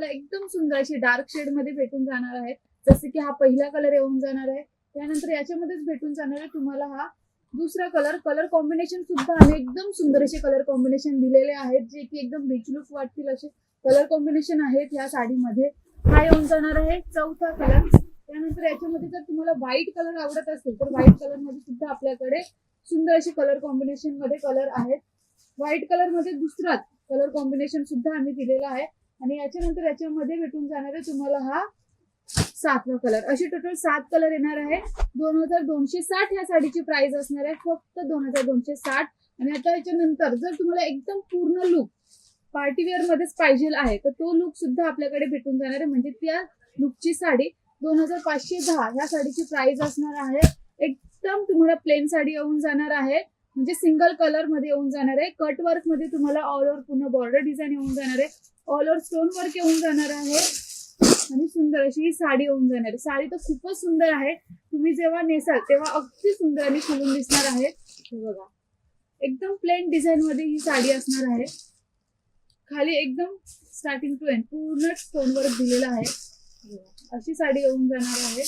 तुम्हाला एकदम सुंदर अशी डार्क शेड मध्ये भेटून जाणार आहे. जसे की हा पहिला कलर येऊन जाणार आहे, त्यानंतर याच्यामध्येच भेटून जाणार आहे तुम्हाला हा दुसरा कलर कॉम्बिनेशन सुद्धा आम्ही एकदम सुंदर असे कलर कॉम्बिनेशन दिलेले आहेत, जे की एकदम रिच लुक वाटतील असे कलर कॉम्बिनेशन आहेत या साडीमध्ये. हा येऊन जाणार आहे चौथा कलर. त्यानंतर याच्यामध्ये जर तुम्हाला व्हाईट कलर आवडत असेल तर व्हाईट कलर मध्ये सुद्धा आपल्याकडे सुंदर असे कलर कॉम्बिनेशन मध्ये कलर आहेत. व्हाईट कलर मध्ये दुसरा कलर कॉम्बिनेशन सुद्धा आम्ही दिलेला आहे. आणि याच्यानंतर याच्यामध्ये भेटून जाणार आहे तुम्हाला हा 7वा कलर. अशी टोटल 7 कलर येणार आहे. 2260 या साडीची प्राइस असणार आहे, फक्त 2260. आणि आता याच्यानंतर जर तुम्हाला एकदम पूर्ण लुक पार्टीवेअर मध्येच पाहिजे आहे तर तो लुक सुद्धा आपल्याकडे भेटून जाणार आहे. म्हणजे त्या लुकची साडी 2510 या साडीची प्राइस असणार आहे. एकदम तुम्हाला प्लेन साडी येऊन जाणार आहे, म्हणजे सिंगल कलर मध्ये येऊन जाणार आहे. कट वर्क मध्ये तुम्हाला ऑल ओव्हर पूर्ण बॉर्डर डिझाईन येऊन जाणार आहे, ऑल ओव्हर स्टोन वर्क येऊन जाणार आहे आणि सुंदर अशी ही साडी येऊन जाणार आहे. साडी तर खूपच सुंदर आहे, तुम्ही जेव्हा नेसाल तेव्हा अगदी सुंदर आणि खुलून दिसणार आहे. हे बघा, एकदम प्लेन डिझाईन मध्ये ही साडी असणार आहे. खाली एकदम स्टार्टिंग टू एंड पूर्ण स्टोन वर्क दिलेला आहे. अशी साडी येऊन जाणार आहे.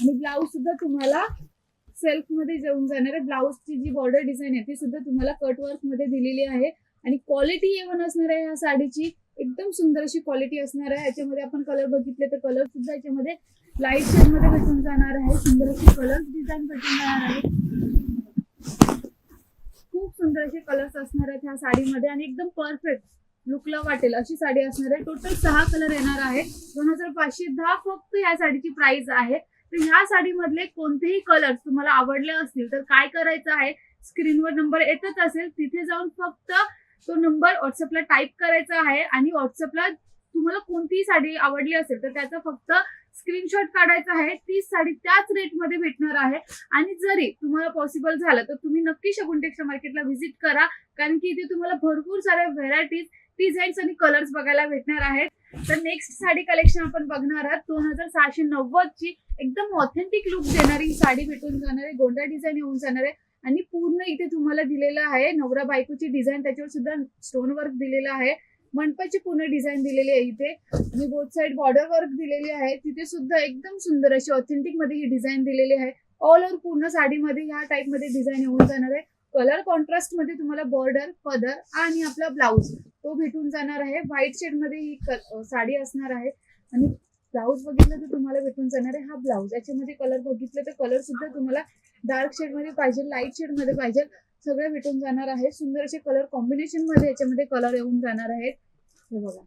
आणि ब्लाउज सुद्धा तुम्हाला सेल्फ मध्ये येऊन जाणार आहे. ब्लाउजची जी बॉर्डर डिझाईन आहे ती सुद्धा तुम्हाला कट वर्क मध्ये दिलेली आहे. आणि क्वालिटी एवन असणार आहे ह्या साडीची, एकदम सुंदर अशी क्वालिटी असणार आहे. याच्यामध्ये आपण कलर बघितले तर कलर सुद्धा याच्यामध्ये लाईट शेड मध्ये भेटून जाणार आहे. सुंदर अशी कलर डिझाईन भेटून जाणार आहे. खूप सुंदर असे कलर्स असणार आहेत ह्या साडीमध्ये आणि एकदम परफेक्ट लुकला वाटेल अशी साडी असणार आहे. टोटल 6 कलर येणार आहे. 2510 फक्त ह्या साडीची प्राइस आहे. तर ह्या साडीमधले कोणतेही कलर्स तुम्हाला आवडले असतील तर काय करायचं आहे, स्क्रीनवर नंबर येतच असेल तिथे जाऊन फक्त तो नंबर व्हॉट्सअपला टाईप करायचा आहे आणि व्हॉट्सअपला तुम्हाला कोणतीही साडी आवडली असेल तर त्याचा फक्त स्क्रीनशॉट काढायचा आहे. तीच साडी त्याच रेटमध्ये भेटणार आहे. आणि जरी तुम्हाला पॉसिबल झालं तर तुम्ही नक्की शगुन टेक्सटाईल मार्केटला व्हिजिट करा, कारण की इथे तुम्हाला भरपूर साऱ्या व्हेरायटीज, डिझाईन्स आणि कलर्स बघायला भेटणार आहेत. तर नेक्स्ट साडी कलेक्शन आपण बघणार आहात 2690 ची एकदम ऑथेंटिक लुक देणारी साडी भेटून जाणार आहे. गोंडा डिझाईन येऊन जाणार आहे आणि पूर्ण इथे तुम्हाला दिलेलं आहे नवरा बायकोची डिझाईन, त्याच्यावर सुद्धा स्टोन वर्क दिलेलं आहे. मंडपाची पूर्ण डिझाईन दिलेली आहे इथे आणि बोथ साइड बॉर्डर वर्क दिलेली आहे. तिथे सुद्धा एकदम सुंदर अशी ऑथेंटिक मध्ये ही डिझाईन दिलेली आहे. ऑल ओव्हर पूर्ण साडीमध्ये ह्या टाइप मध्ये डिझाईन येऊन जाणार आहे. कलर कॉन्ट्रास्ट मध्ये तुम्हाला बॉर्डर, पदर आणि आपला ब्लाउज तो भेटून जाणार आहे. व्हाईट शेड मध्ये ही साडी असणार आहे. आणि ब्लाउज बघितलं तर तुम्हाला भेटून जाणार आहे हा ब्लाउज. याच्यामध्ये कलर बघितले तर कलर सुद्धा तुम्हाला डार्क शेड मध्ये पाहिजे, लाईट शेड मध्ये पाहिजे, सगळे भेटून जाणार आहे. सुंदर असे कलर कॉम्बिनेशन मध्ये याच्यामध्ये कलर येऊन जाणार आहेत. हे बघा,